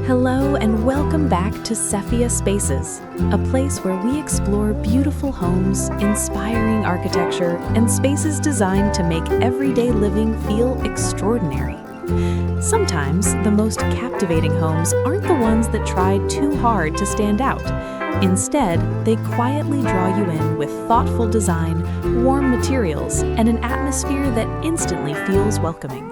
Hello and welcome back to Sephia Spaces, a place where we explore beautiful homes, inspiring architecture, and spaces designed to make everyday living feel extraordinary. Sometimes the most captivating homes aren't the ones that try too hard to stand out. Instead, they quietly draw you in with thoughtful design, warm materials, and an atmosphere that instantly feels welcoming.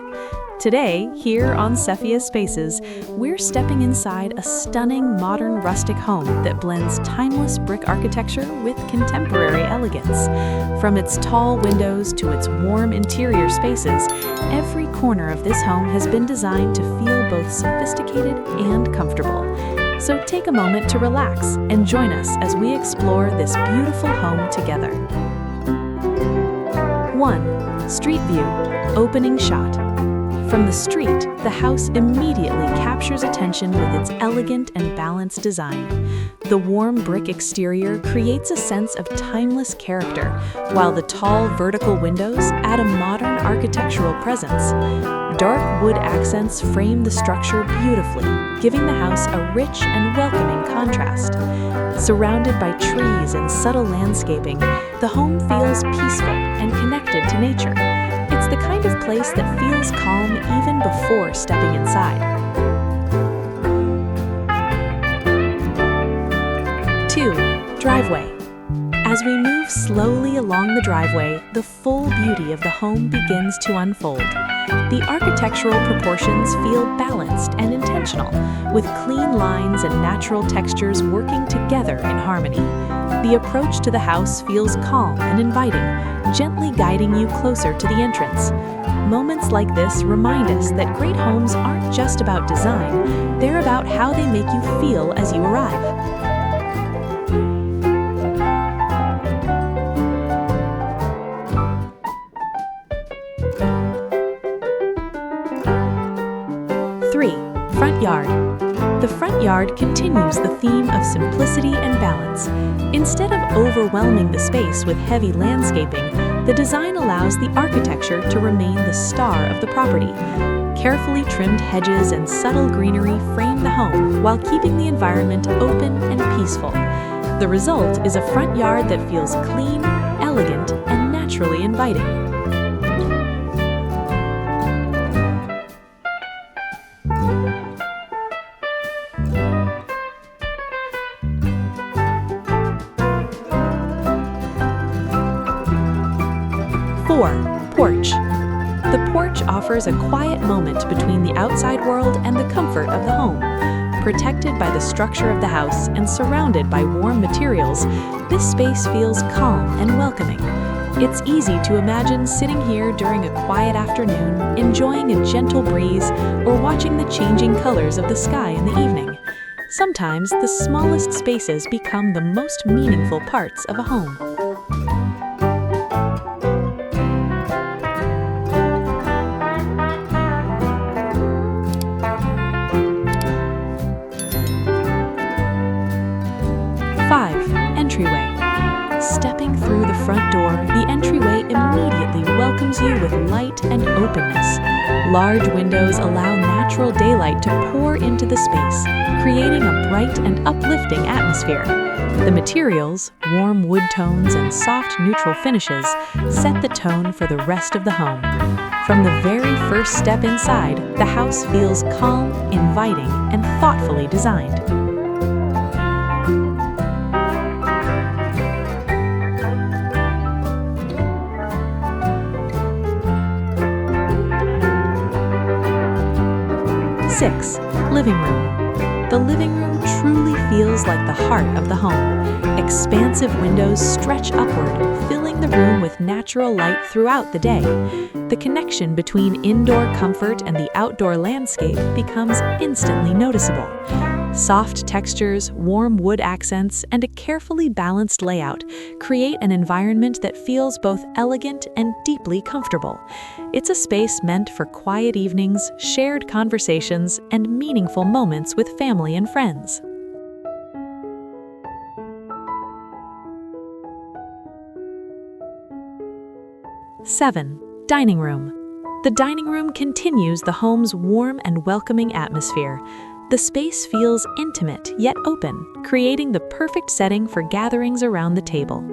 Today, here on Sephia Spaces, we're stepping inside a stunning modern rustic home that blends timeless brick architecture with contemporary elegance. From its tall windows to its warm interior spaces, every corner of this home has been designed to feel both sophisticated and comfortable. So take a moment to relax and join us as we explore this beautiful home together. 1. Street view, opening shot. From the street, the house immediately captures attention with its elegant and balanced design. The warm brick exterior creates a sense of timeless character, while the tall vertical windows add a modern architectural presence. Dark wood accents frame the structure beautifully, giving the house a rich and welcoming contrast. Surrounded by trees and subtle landscaping, the home feels peaceful and connected to nature. It's the kind of place that feels calm even before stepping inside. 2. Driveway. As we move slowly along the driveway, the full beauty of the home begins to unfold. The architectural proportions feel balanced and intentional, with clean lines and natural textures working together in harmony. The approach to the house feels calm and inviting, gently guiding you closer to the entrance. Moments like this remind us that great homes aren't just about design, they're about how they make you feel as you arrive. 3. Front yard. The front yard continues the theme of simplicity and balance. Instead of overwhelming the space with heavy landscaping, the design allows the architecture to remain the star of the property. Carefully trimmed hedges and subtle greenery frame the home while keeping the environment open and peaceful. The result is a front yard that feels clean, elegant, and naturally inviting. 4. Porch. The porch offers a quiet moment between the outside world and the comfort of the home. Protected by the structure of the house and surrounded by warm materials, this space feels calm and welcoming. It's easy to imagine sitting here during a quiet afternoon, enjoying a gentle breeze, or watching the changing colors of the sky in the evening. Sometimes the smallest spaces become the most meaningful parts of a home. 5. Entryway. Stepping through the front door, the entryway immediately welcomes you with light and openness. Large windows allow natural daylight to pour into the space, creating a bright and uplifting atmosphere. The materials, warm wood tones and soft neutral finishes, set the tone for the rest of the home. From the very first step inside, the house feels calm, inviting, and thoughtfully designed. 6. Living room. The living room truly feels like the heart of the home. Expansive windows stretch upward, filling the room with natural light throughout the day. The connection between indoor comfort and the outdoor landscape becomes instantly noticeable. Soft textures, warm wood accents, and a carefully balanced layout create an environment that feels both elegant and deeply comfortable. It's a space meant for quiet evenings, shared conversations, and meaningful moments with family and friends. 7. Dining room. The dining room continues the home's warm and welcoming atmosphere. The space feels intimate yet open, creating the perfect setting for gatherings around the table.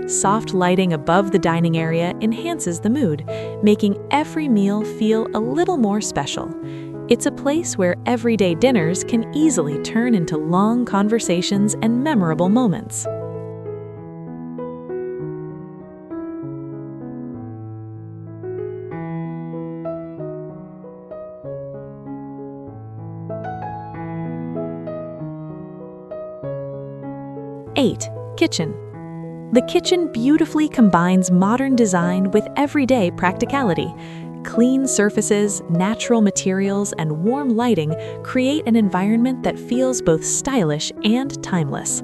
Soft lighting above the dining area enhances the mood, making every meal feel a little more special. It's a place where everyday dinners can easily turn into long conversations and memorable moments. Eight, kitchen. The kitchen beautifully combines modern design with everyday practicality. Clean surfaces, natural materials, and warm lighting create an environment that feels both stylish and timeless.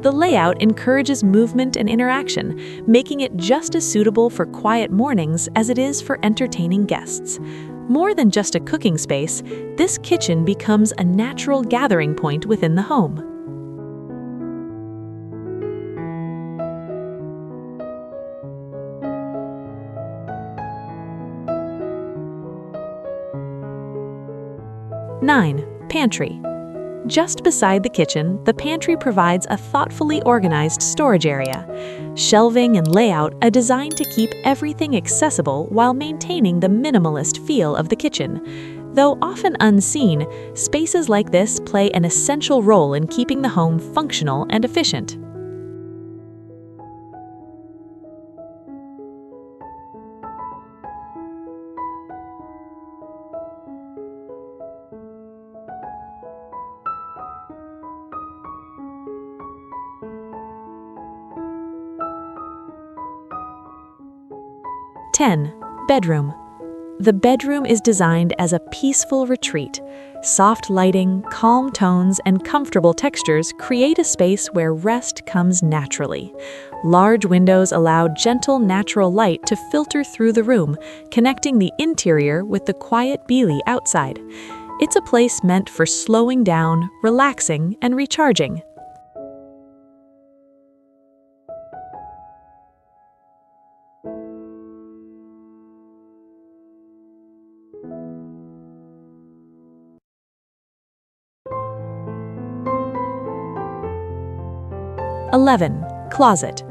The layout encourages movement and interaction, making it just as suitable for quiet mornings as it is for entertaining guests. More than just a cooking space, this kitchen becomes a natural gathering point within the home. 9. Pantry. Just beside the kitchen, the pantry provides a thoughtfully organized storage area. Shelving and layout are designed to keep everything accessible while maintaining the minimalist feel of the kitchen. Though often unseen, spaces like this play an essential role in keeping the home functional and efficient. Ten. Bedroom. The bedroom is designed as a peaceful retreat. Soft lighting, calm tones, and comfortable textures create a space where rest comes naturally. Large windows allow gentle, natural light to filter through the room, connecting the interior with the quiet Beely outside. It's a place meant for slowing down, relaxing, and recharging. 11. Closet.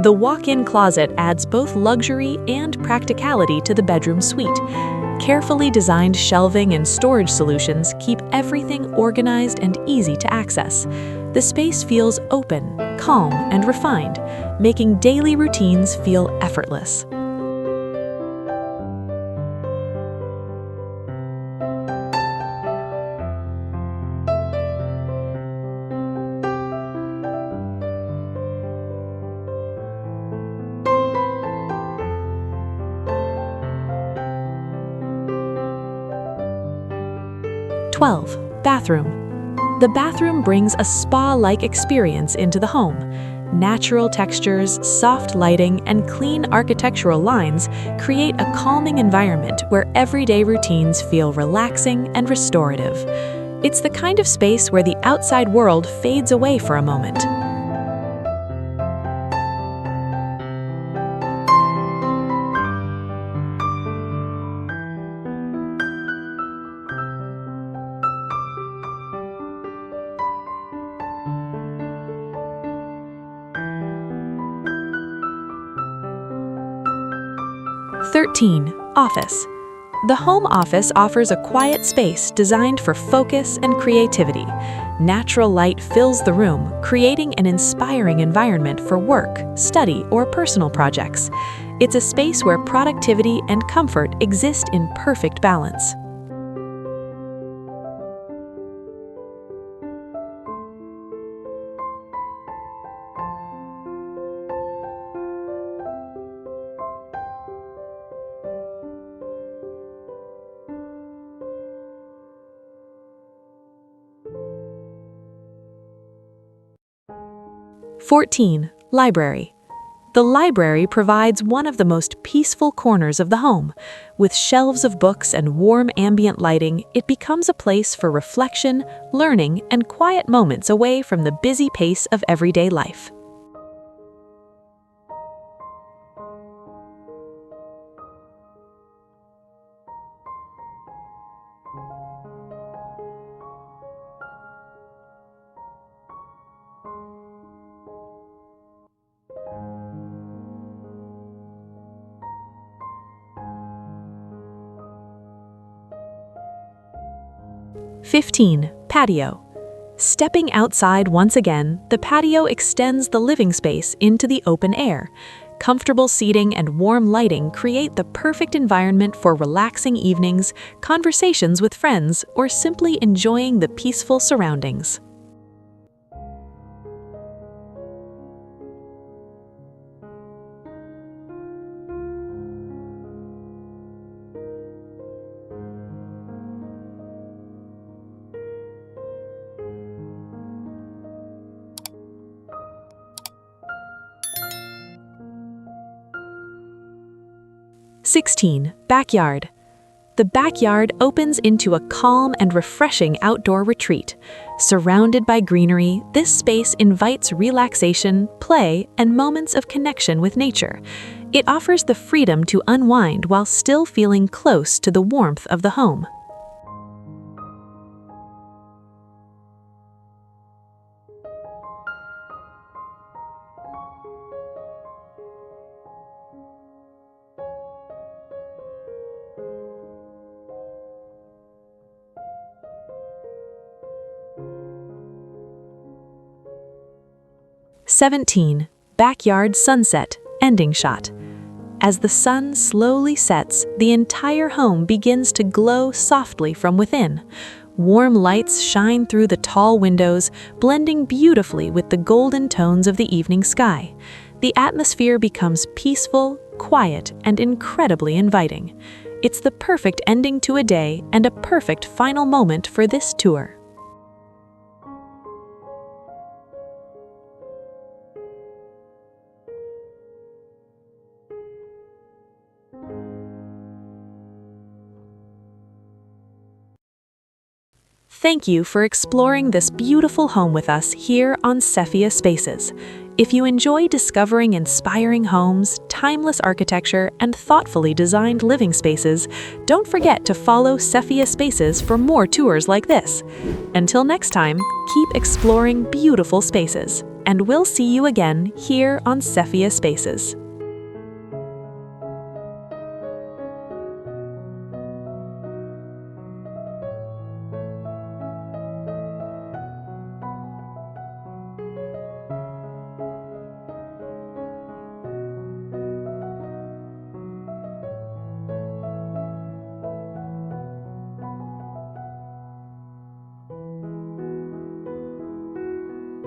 The walk-in closet adds both luxury and practicality to the bedroom suite. Carefully designed shelving and storage solutions keep everything organized and easy to access. The space feels open, calm, and refined, making daily routines feel effortless. 12. Bathroom. The bathroom brings a spa-like experience into the home. Natural textures, soft lighting, and clean architectural lines create a calming environment where everyday routines feel relaxing and restorative. It's the kind of space where the outside world fades away for a moment. 13. Office. The home office offers a quiet space designed for focus and creativity. Natural light fills the room, creating an inspiring environment for work, study, or personal projects. It's a space where productivity and comfort exist in perfect balance. 14. Library. The library provides one of the most peaceful corners of the home. With shelves of books and warm ambient lighting, it becomes a place for reflection, learning, and quiet moments away from the busy pace of everyday life. 15. Patio. Stepping outside once again, the patio extends the living space into the open air. Comfortable seating and warm lighting create the perfect environment for relaxing evenings, conversations with friends, or simply enjoying the peaceful surroundings. "16. Backyard. The backyard opens into a calm and refreshing outdoor retreat. Surrounded by greenery, this space invites relaxation, play, and moments of connection with nature. It offers the freedom to unwind while still feeling close to the warmth of the home. "17. Backyard sunset, ending shot. As the sun slowly sets, the entire home begins to glow softly from within. Warm lights shine through the tall windows, blending beautifully with the golden tones of the evening sky. The atmosphere becomes peaceful, quiet, and incredibly inviting. It's the perfect ending to a day and a perfect final moment for this tour. Thank you for exploring this beautiful home with us here on Sephia Spaces. If you enjoy discovering inspiring homes, timeless architecture, and thoughtfully designed living spaces, don't forget to follow Sephia Spaces for more tours like this. Until next time, keep exploring beautiful spaces, and we'll see you again here on Sephia Spaces.